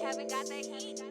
haven't got that heat.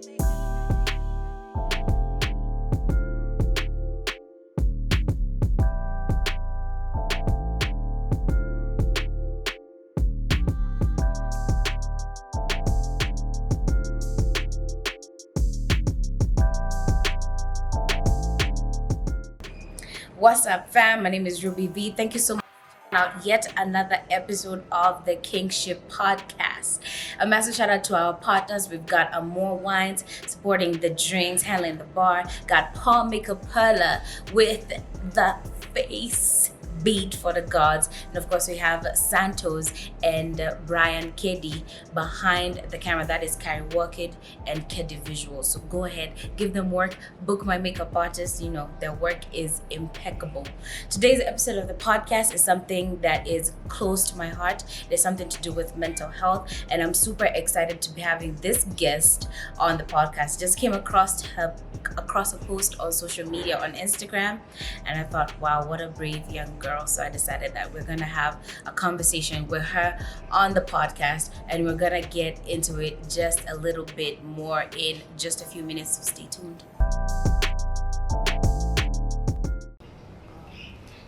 What's up, fam? My name is Ruby V. Thank you so much for checking out yet another episode of the NGShip podcast. A massive shout out to our partners. We've got More Wines supporting the drinks, handling the bar. Got Paul Makeup Perla with the face beat for the gods, and of course we have Santos and Brian Keddy behind the camera. That is Carrie Walkid and Keddy Visuals. So go ahead, give them work, book my makeup artists. You know their work is impeccable. Today's episode of the podcast is something that is close to my heart. There's something to do with mental health, and I'm super excited to be having this guest on the podcast. Just came across a post on social media on Instagram, and I thought, wow, what a brave young girl. So I decided that we're gonna have a conversation with her on the podcast, and we're gonna get into it just a little bit more in just a few minutes, so stay tuned.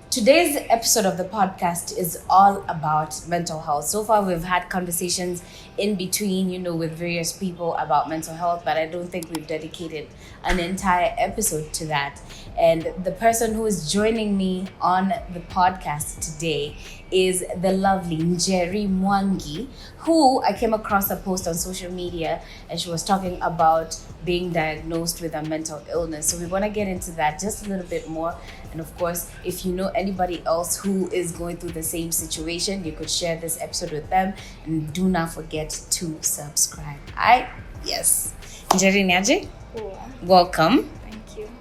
Today's episode of the podcast is all about mental health. So far, we've had conversations in between, with various people about mental health, but I don't think we've dedicated an entire episode to that. And the person who is joining me on the podcast today is the lovely Njeri Mwangi, who I came across a post on social media, and she was talking about being diagnosed with a mental illness. So we want to get into that just a little bit more. And of course, if you know anybody else who is going through the same situation, you could share this episode with them. And do not forget to subscribe. Yes. Njeri Niaje? Welcome.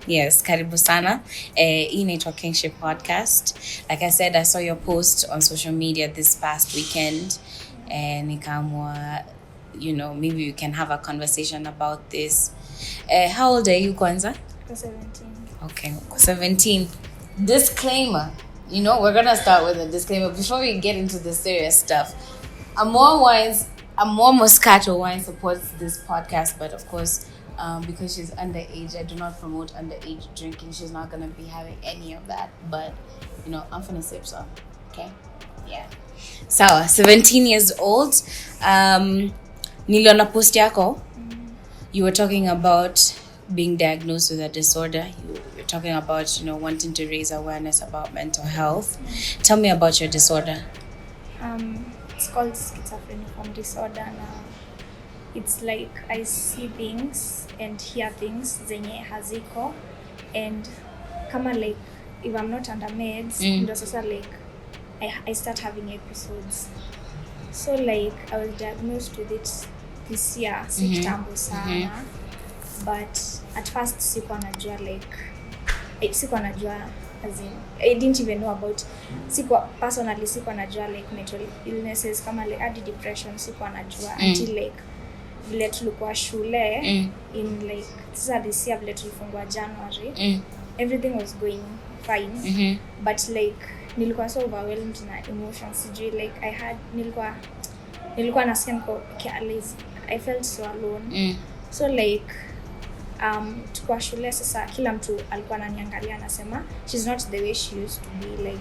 Yes, karibu sana. Hii inaitwa NGShip podcast. Like I said, I saw your post on social media this past weekend, and nikaamua, maybe we can have a conversation about this. How old are you, Kwanza? 17. Okay, 17. Disclaimer. We're gonna start with a disclaimer before we get into the serious stuff. More Moscato wine supports this podcast, but of course, because she's underage, I do not promote underage drinking. She's not gonna be having any of that, but I'm gonna sip some. Okay, yeah. So 17 years old. Niliona post yako. You were talking about being diagnosed with a disorder. You're talking about wanting to raise awareness about mental health. Tell me about your disorder. It's called Schizophreniform disorder. It's like I see things and hear things zenye haziko, and kama like if I'm not under meds, ndo sasa like I start having episodes. So like I was diagnosed with it this year, si kitambo sana, but at first sikuwa najua as in I didn't even know about sikuwa najua like mental illnesses kama like depression sikuwa najua until like vile tulikuwa shule in like sasa this year vile tulifungwa January, everything was going fine, but like nilikuwa so overwhelmed na emotions, sijui like nilikuwa nasikia niko careless. I felt so alone. So like tukua shule sasa kila mtu alikuwa ananiangalia anasema she's not the way she used to be, like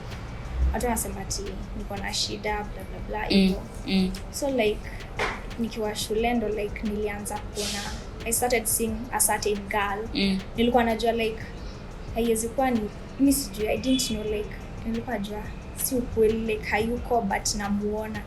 watu wanasema ati niko na shida blah blah blah hivyo. So like nikiwa shule ndo like nilianza kuona, I started seeing a certain girl. Nilikuwa najua like haiwezi kuwa ni mimi, sijui, I didn't know like nilikuwa najua si ukweli like hayuko but namuona.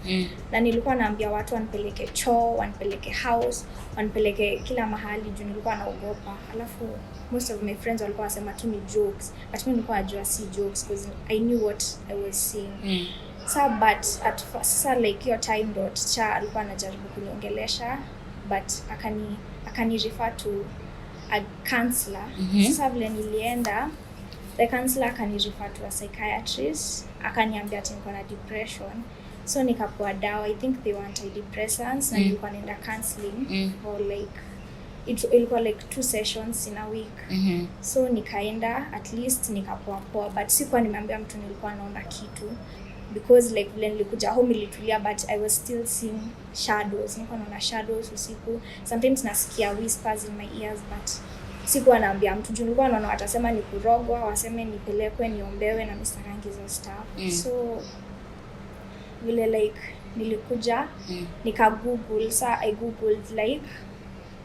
Na nilikuwa naambia watu wanipeleke choo, wanipeleke house, wanipeleke kila mahali juu nilikuwa naogopa. Alafu most of my friends walikuwa wasema tu ni jokes, but mimi nilikuwa najua si jokes because I knew what I was seeing. So but at first like your time cha alikuwa anajaribu kuniongelesha, but akani refer to a counselor. Sasa vile nilienda, the counselor akani refer to a psychiatrist, akaniambia ati niko na depression. So nikapewa dawa, I think they want antidepressants, na nilikuwa naenda counseling for like ilikuwa like 2 sessions in a week. So nikaenda, at least nikapoa poa, but sikuwa nimeambia mtu nilikuwa naona kitu because like vile nilikuja home ilitulia, but I was still seeing shadows. Niko naona shadows usiku, sometimes nasikia whispers in my ears, but sikuwa naambia mtu juu nilikuwa naona watasema ni kurogwa, waseme nipelekwe niombewe na mistakangi za stuff. So vile like nilikuja nika google, I googled like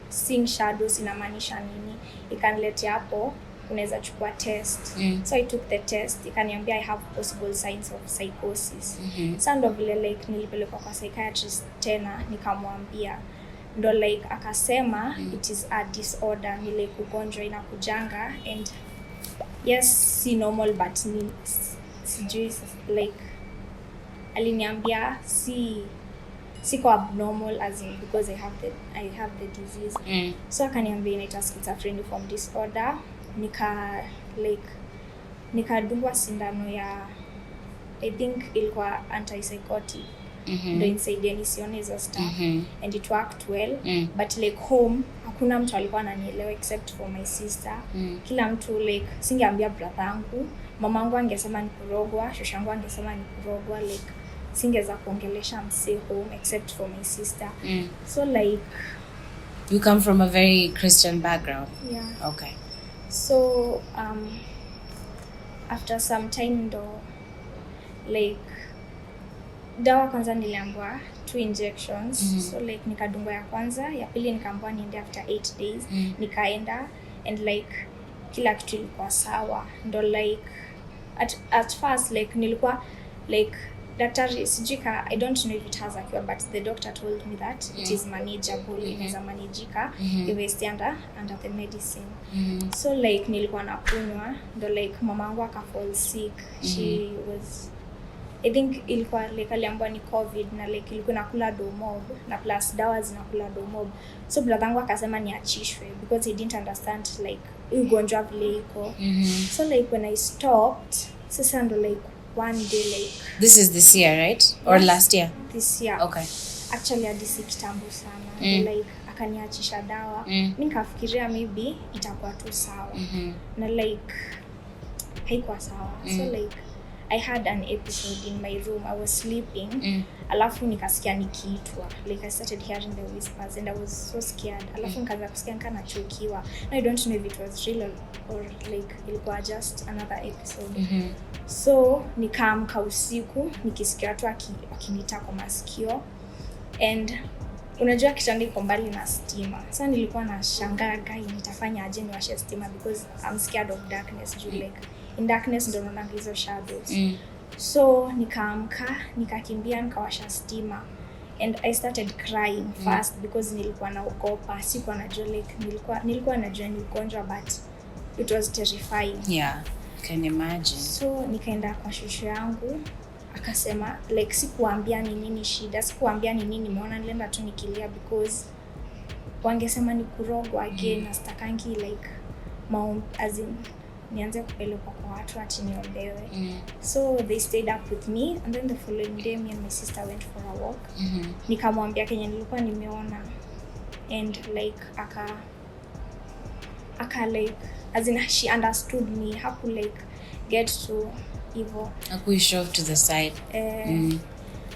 seeing shadows inamaanisha nini, ikaniletea hapo unaweza chukua test. So I took the test, ikaniambia I have possible signs of psychosis. So ndo vile like nilipelekwa kwa psychiatrist tena, nikamwambia, ndo like akasema it is a disorder, ni like ugonjwa inakujanga, and yes si normal but ni sijui like aliniambia siko abnormal as in because I have the disease. So akaniambia inaitwa schizophreniform disorder. Nikadungwa sindano ya I think ilikuwa antipsychotic ndo insaidia nisione hizo stuff, and it worked well. But like home hakuna mtu alikuwa ananielewa except for my sister. Kila mtu like singeambia brother yangu, mamangu angesema ni kurogwa, shoshangu angesema ni kurogwa, like singeza kuongelesha mse home except for my sister. So like you come from a very Christian background. Yeah. Okay. So after some time ndo like dawa kwanza niliambiwa 2 injections. So like nikadungwa ya kwanza, ya pili nikaambiwa niende after 8 days. Nikaenda and like kila kitu ilikuwa sawa. Ndo like at first like nilikuwa like daktari sijika, I don't know if it has a cure, but the doctor told me that it is manageable, inaweza managika if I stay under the medicine. So like nilikuwa nakunywa, ndo like mamangu akafall sick. She was, I think ilikuwa like aliambiwa ni COVID, na like ilikuwa nakula domob na plus dawa zinakula domob. So brother akasema niachishwe because he didn't understand like ugonjwa vile iko. So like when I stopped, sasa ndo like one day like this is this year, right? Or yes, last year? This year. Okay. Actually hadisi kitambo sana. Like akaniachisha dawa. Mimi nikafikiria maybe itakuwa tu sawa. Na like haikuwa sawa. So like I had an episode in my room. I was sleeping. Alafu nikasikia nikiitwa. Like I started hearing the whispers and I was so scared. Alafu nikaanza kusikia kana chokiwa. I don't know if it was real or like ilikuwa just another episode. So nikaamka usiku nikisikia watu akinita kwa masikio, and unajua kitanda iko mbali na stima. Sasa nilikuwa nashangaa nitafanya aje niwashe stima because I'm scared of darkness. Like in darkness ndo naona hizo shadows. So nikaamka nikakimbia nikawasha stima, and I started crying fast because nilikuwa naogopa. Sikuwa najua like nilikuwa najua ni ugonjwa but it was terrifying. Yeah. Can imagine. So nikaenda kwa shosho yangu, akasema like sikuambia ni nini shida, sikuambia ni nini nimeona, nilienda tu nikilia because wangesema ni kurogwa again. Na stakangi like as in nianze kupelekwa kwa watu ati niombewe. So they stayed up with me, and then the following day me and my sister went for a walk. Nikamwambia kenye nilikuwa nimeona, and like aka like as in she understood me. Haku like get to evil. Haku show to the side.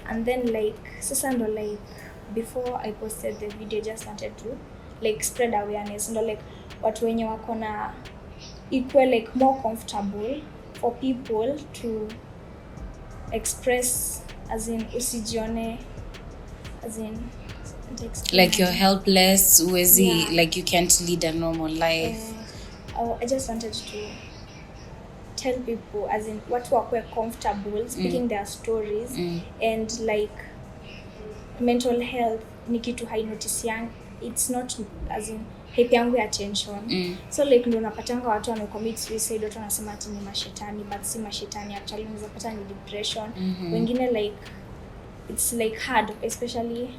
And then like sasa ndo like before I posted the video, just wanted to like spread awareness. Ndo like watu wenye wako na equal like more comfortable for people to express, as in usijione as in like you're helpless, like you can't lead a normal life. I just wanted to tell people, as in watu wakwe comfortable speaking their stories. And like mental health ni kitu hai notice young, it's not as in haipeangu attention. So like ndo napatanga watu wamecommit suicide, watu wanasema ati ni mashetani, but si mashetani, actually unaweza pata ni depression. Wengine like it's like hard, especially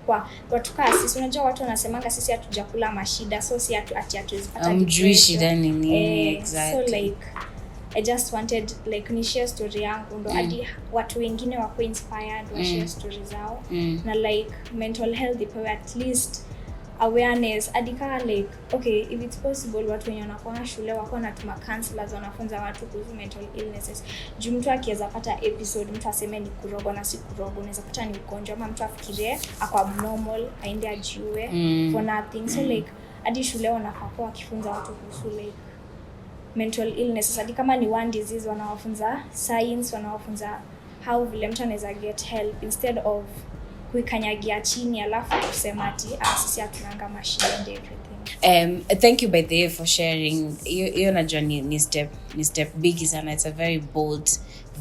kwa watu kama sisi. Unajua watu wanasemanga sisi hatujakula mashida, so si hatuwezi pata depression. Shida nini exactly. So like I just wanted like ni share story yangu ndo hadi watu wengine wako inspired wa share stories zao. Na like mental health ipewe at least awareness adika like okay, if it's possible watu wenye wanakuwa shule wako na tuma counselors wanafunza watu kuhusu mental illnesses. Juu mtu akiweza pata episode mtu aseme ni kurogo na si kurogo, unaweza pata ni ugonjwa ama mtu afikirie ako abnormal aende ajiue for nothing. So like hadi shule wanafaa kuwa wakifunza watu kuhusu like mental illnesses. Hadi kama ni one disease wanawafunza science, wanawafunza how vile mtu anaweza get help instead of kuikanyagia chini alafu kusema ati sisi hatunanga machine and everything. Thank you by the way for sharing. You najua ni step big sana. It's a very bold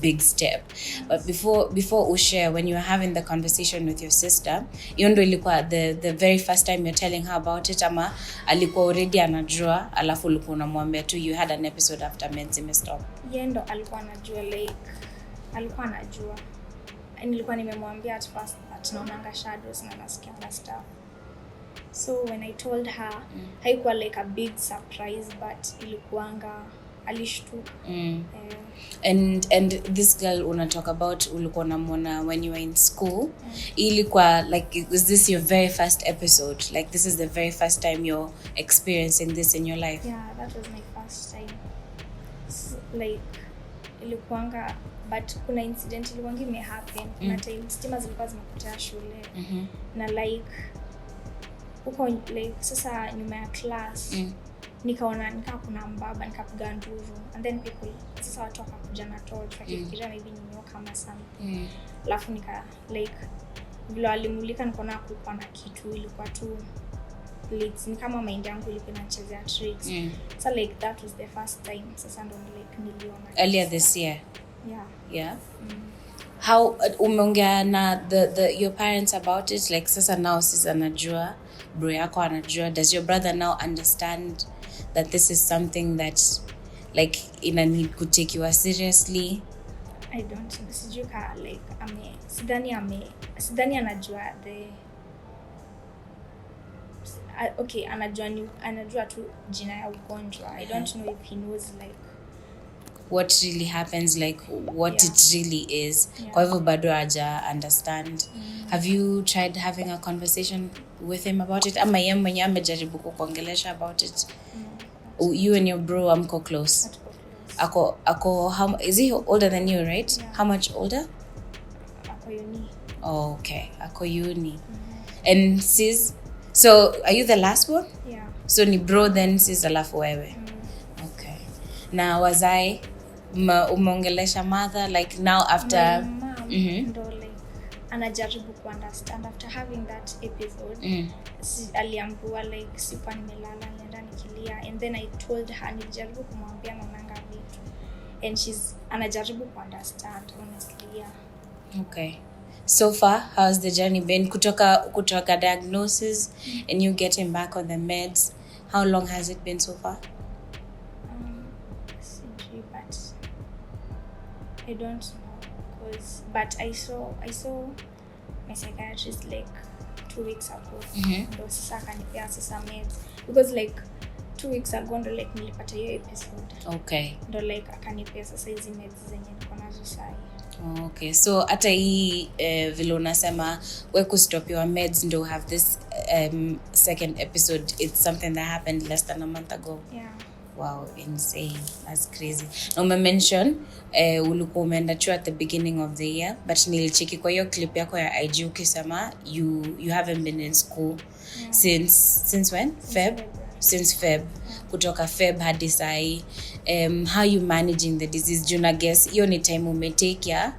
big step. But before we share, when you were having the conversation with your sister, hiyo ndio ilikuwa the very first time you're telling her about it, ama alikuwa already anajua alafu ulikuwa unamwambia tu you had an episode after meds imestop? Yeye ndo alikuwa anajua, like alikuwa anajua. Nilikuwa nimemwambia at first that naonanga shadows na nasikia stuff. So when I told her, haikuwa like a big surprise, but ilikuanga alishtuka. And this girl una talk about ulikuwa unamwona when you were in school, ilikuwa like, was this your very first episode? Like this is the very first time you're experiencing this in your life? Yeah, that was my first time. So, like ilikuanga, but kuna incident ilikuanga imehappen. Kuna time stima zilikuwa zimepotea shule. Na like uko like sasa nyuma ya class nikaona kuna mbaba, nikapiga nduru, and then people sasa watu wakakuja na torch wakifikiria maybe ni nyoka ama something. Alafu nika like vile alimulika nikaona kulikuwa na kitu, ilikuwa tu lights, ni kama mind yangu ilikuwa inachezea tricks. So like that was the first time sasa ndo like niliona earlier this year. Yeah. How umeongea na your parents about it? Like sasa now sisi anajua, bro yako anajua, does your brother now understand that this is something that like ina need to take you seriously? I don't think sijuka like sidhani anajua the okay, anajua tu jina ya ugonjwa. I don't know if he knows like what really happens, like what it really is. Kwa hivyo bado haja understand. Have you tried having a conversation with him about it? Ama yeye mwenyewe amejaribu kukuongelesha about it? You and your bro amko close? Ako how is he older than you, right? How much older? Ako uni. Oh, okay. Ako uni. And sis, so are you the last one? Yeah. So ni bro then sis alafu wewe. Okay. Na wazai umeongelesha mother like now after ndo like anajaribu ku understand after having that episode. Aliambiwa like sipa nimelala nenda nikilia, and then I told her nilijaribu kumwambia naonanga vitu, and anajaribu ku understand honestly. Okay. So far, how's the journey been? Kutoka diagnosis and you getting back on the meds. How long has it been so far? But I don't know, but I saw my psychiatrist like 2 weeks ago. Ndo sasa akanipea sasa meds, because like 2 weeks ago ndo like nilipata hiyo episode. Okay. Ndo like akanipea sasa hizi meds zenye niko nazo sasa. Okay, so hata hii vile unasema we could stop your meds ndo have this second episode, it's something that happened less than a month ago. Yeah. Wow, insane. That's crazy. Now me mention ulikuwa umeenda chuo at the beginning of the year, but nilicheki kwa hiyo clip yako ya IG ukisema you haven't been in school since when? Since Feb. Kutoka Feb hadi sai. How you managing the disease? Juna guess hiyo ni time umetake ya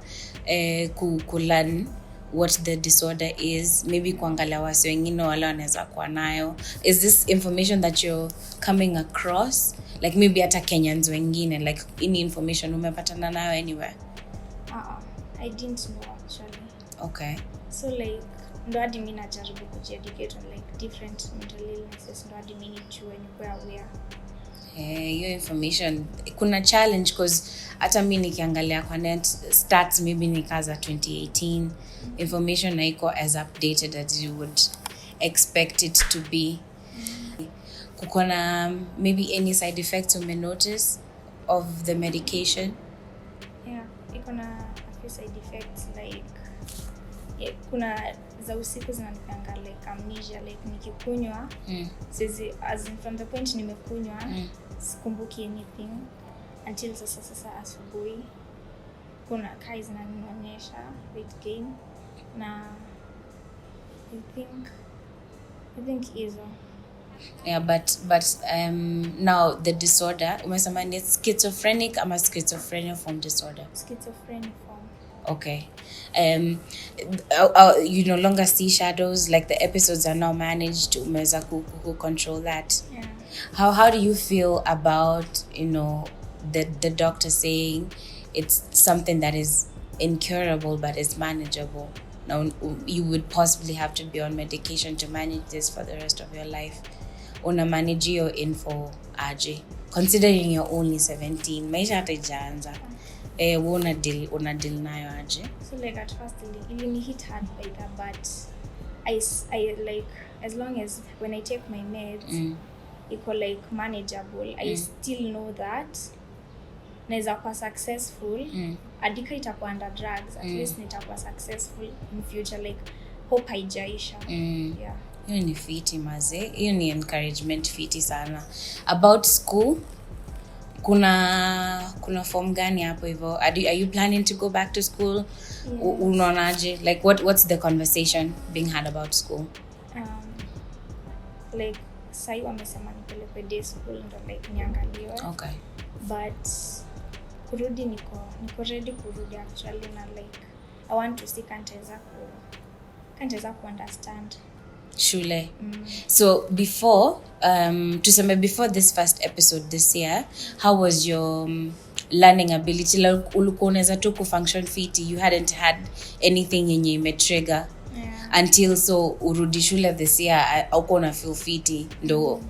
ku learn what the disorder is, maybe kuangalia wasi wengine wale wanaweza kuwa nayo. Is this information that you're coming across, like maybe hata Kenyans wengine, like any information umepatana nayo anywhere? I didn't know actually. Okay. So like ndo hadi mimi najaribu kueducate on like different mental illnesses, ndo hadi mimi nijue ni kwa aware. Your information kuna challenge cause hata mimi nikiangalia kwa net stats maybe nikaza 2018 information haiko as updated as you would expect it to be. Kukona maybe any side effects you may notice of the medication? Yeah, ikona a few side effects like kuna za usiku zinanipanga like amnesia, like nikikunywa sisi as in from the point nimekunywa sikumbuki anything until sasa asubuhi kuna kai zinanionyesha weight gain na I think hizo. Yeah, but now the disorder umesema ni schizophrenic ama schizophreniform disorder? Schizophreniform. Okay. You no longer see shadows, like the episodes are now managed, umeweza ku control that. Yeah. How do you feel about, the doctor saying it's something that is incurable but is manageable? Now you would possibly have to be on medication to manage this for the rest of your life. Una manage your info aje, considering you're only 17, maisha hata ijaanza. Una deal nayo aje? So like at first it hit hard by that, but I like as long as when I take my meds iko like manageable. I still know that naweza kuwa successful adika itakuwa under drugs, at least nitakuwa successful in future, like hope haijaisha. Yeah, hiyo ni fiti maze, hiyo ni encouragement fiti sana. About school, kuna form gani hapo hivyo? Are you planning to go back to school? Yes. Unaonaje, like what's the conversation being had about school? Like sai wamesema nipelekwe day school ndo like niangaliwe. Okay. But kurudi niko ready kurudi actually, na like I want to see kanteza ku understand shule. So before before this first episode this year, how was your learning ability? Like ulikuwa unaweza tu kufunction fiti, you hadn't had anything yenye imetrigger until so urudi shule this year au kuna feel fiti ndo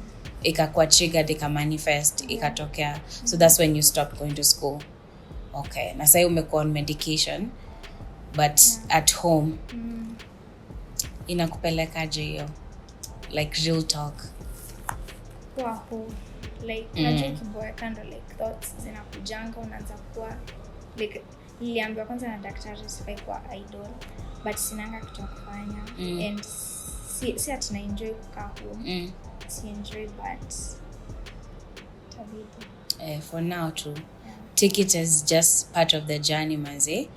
ikakuwa triggered, ika manifest, ikatokea. So that's when you stopped going to school. Okay, na sasa umekuwa on medication but at home. Inakupelekaje hiyo, like real talk? Wow, like najua kiboeka ndo like thoughts zinakujanga, unaanza kuwa like niliambiwa kwanza na daktari sifai kuwa idol, but sinanga kitu ya kufanya and si ati na enjoy kukaa home, si enjoy but tabidi. For now too, take it as just part of the journey maze.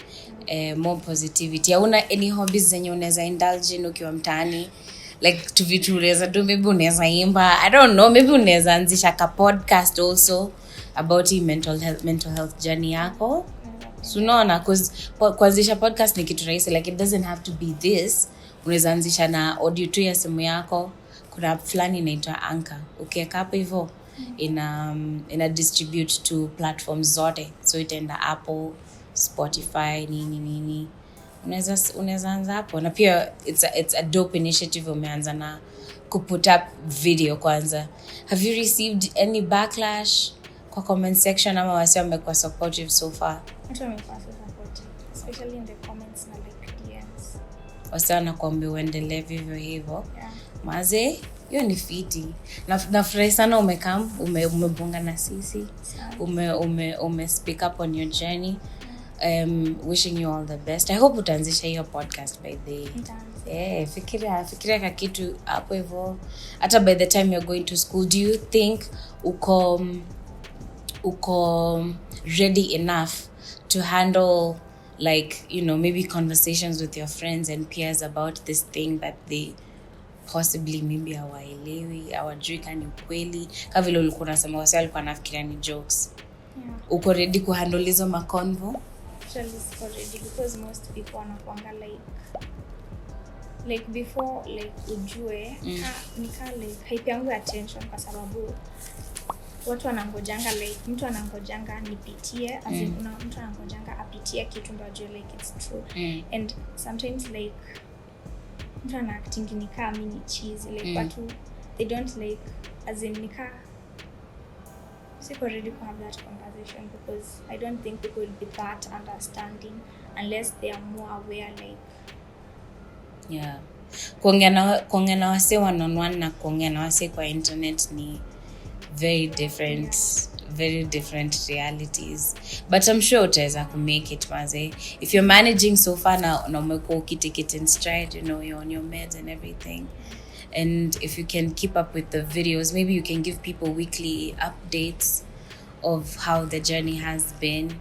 More positivity. Hauna any hobbies zenye unaweza indulge in ukiwa mtaani, like tu unaweza do, maybe unaweza imba, I don't know, maybe unaweza anzisha ka podcast also about mental health journey yako. So unaona, cause kuanzisha podcast ni kitu rahisi, like it doesn't have to be this. Unaweza anzisha na audio tu ya simu yako. Kuna app fulani inaitwa Anchor, ukiweka hapo hivyo ina distribute to platforms zote, so itaenda Apple, Spotify, nini. Unaweza anza hapo, na pia it's a dope initiative umeanza na kuput up video kwanza. Have you received any backlash kwa comment section ama wasi wamekuwa supportive so far? Watu wamekuwa supportive, especially in the comments na like DMs. Wasi wanakuambia uendelee vivyo hivyo. Maze, hiyo ni fiti. Nafurahi sana umekam, umebonga na sisi. Ume speak up on your journey. Wishing you all the best. I hope utaanzisha hiyo podcast by the fikiria ka kitu hapo hivyo. Hata by the time you're going to school, do you think uko ready enough to handle, like, maybe conversations with your friends and peers about this thing that they possibly maybe hawaelewi, hawajui kani ukweli, kama vile ulikuwa unasema wasi walikuwa nafikiria ni jokes? Uko ready kuhandle hizo maconvo? Actually it's already, because most people wanakuanga like before like ujue nika like haipeangu attention, kwa sababu watu wanangojanga, like mtu anangojanga nipitie, as in mtu anangojanga apitie kitu ndo ajue like it's true. And sometimes like mtu anaacting nika mini cheesy, like watu they don't like, as in nika siko ready to have that conversation, because I don't think people will be that understanding unless they are more aware, like kuongea na wase one on one na kuongea na wase kwa internet ni very different. very different realities, but I'm sure utaweza ku make it maze. If you're managing so far na umekuwa ukitake it in stride, you know, you're on your meds and everything, and if you can keep up with the videos, maybe you can give people weekly updates of how the journey has been,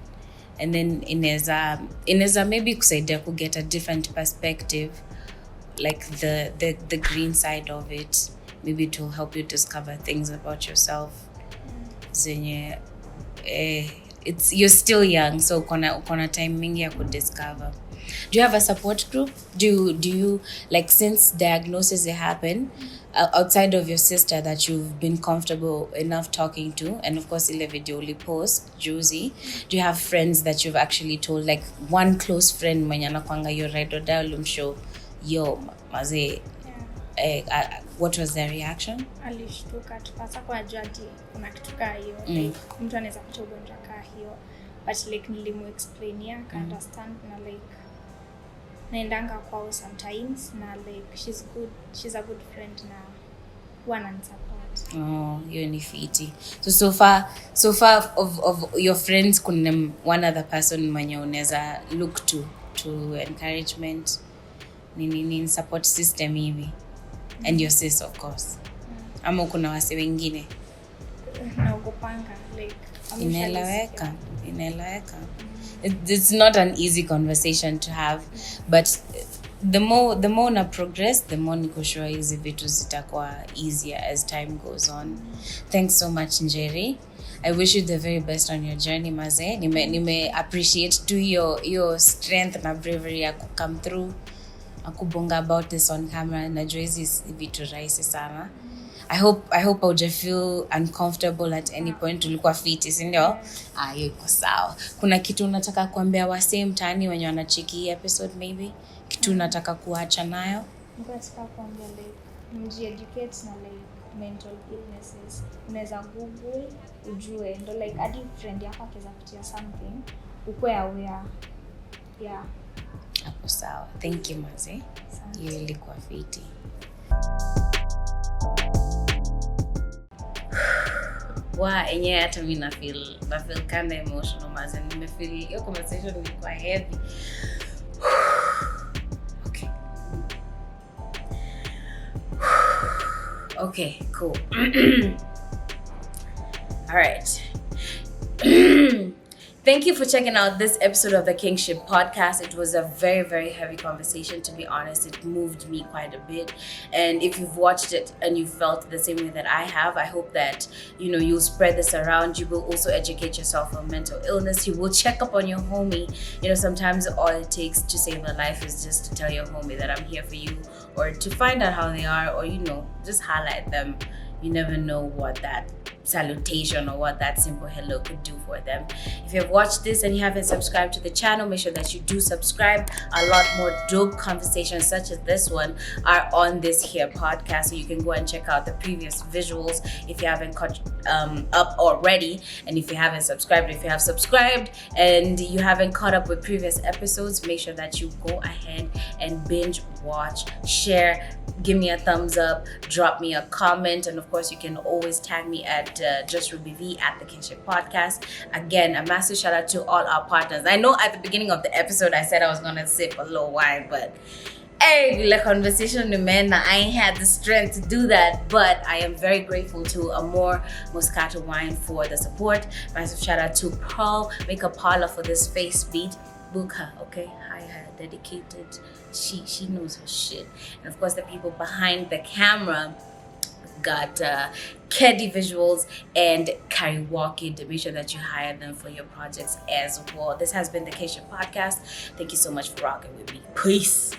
and then inaweza maybe kusaidia ku get a different perspective, like the green side of it. Maybe it will help you discover things about yourself zenye you're still young, so ukona time mingi ya kudiscover. Do you have a support group? Do you like, since diagnosis happen, outside of your sister that you've been comfortable enough talking to, and of course ile video uli post juzi, do you have friends that you've actually told, like one close friend mwenye anakuanga your ride or die ulimshow yo maze? What was their reaction? Alishtuka tukasa kwa jadi kuna kitu kaa hiyo, like mtu anaweza kupata ugonjwa kaa hiyo, but like nilimu-explainia ka understand, na like naendanga kwao sometimes, na like she's a good friend na wananisupport. Oh, hiyo ni fiti. So far of your friends, kuna one other person mwenye unaweza look to encouragement, ni support system hivi? And your sis, of course. Ama kuna wase wengine? Naogopanga, like inaeleweka. It's not an easy conversation to have, but the more na progress, the more niko sure hizi vitu zitakuwa easier as time goes on. Thanks so much, Njeri. I wish you the very best on your journey maze. Nime appreciate to your strength na bravery ya come through akubonga about this on camera. Najua hizi vitu rahisi sana. I hope auja feel uncomfortable at any point. Ulikuwa fiti, si ndio? Hiyo iko sawa. Kuna kitu unataka kuambia wase mtaani wenye wanacheki hii episode maybe? Kitu unataka kuacha nayo? Nataka kuambia like mji-educate na like mental illnesses. Unaweza Google ujue, ndo like hadi friend yako akiweza kutia something ukwe aware. Yeah. Hapo sawa. Thank you maze. Hiyo ilikuwa fiti. Enyewe hata mimi na feel kind of emotional maze. Nimefeel hiyo conversation ilikuwa heavy. Okay, cool. All right. Thank you for checking out this episode of the KingShip podcast. It was a very, very heavy conversation, to be honest. It moved me quite a bit. And if you've watched it and you felt the same way that I have, I hope that, you'll spread this around. You will also educate yourself on mental illness. You will check up on your homie. Sometimes all it takes to save a life is just to tell your homie that I'm here for you, or to find out how they are, or, just highlight them. You never know what that salutation or what that simple hello could do for them. If you have watched this and you haven't subscribed to the channel, make sure that you do subscribe. A lot more dope conversations such as this one are on this here podcast, so you can go and check out the previous visuals if you haven't caught up already. And if you haven't subscribed, if you have subscribed and you haven't caught up with previous episodes, make sure that you go ahead and binge watch, share, give me a thumbs up, drop me a comment, and of course you can always tag me at just Ruby V at the KingShip podcast. Again, a massive shout out to all our partners. I know at the beginning of the episode I said I was gonna sip a little wine, but the conversation remember I ain't had the strength to do that, but I am very grateful to Amor Moscato Wine for the support. Massive shout out to Paul Makeup Parlor for this face beat. Book her, okay? Hire, dedicated. She knows her shit. And of course the people behind the camera got Keddy Visuals and Carrie Walkie. Make sure that you hire them for your projects as well. This has been the KingShip podcast. Thank you so much for rocking with me. Peace.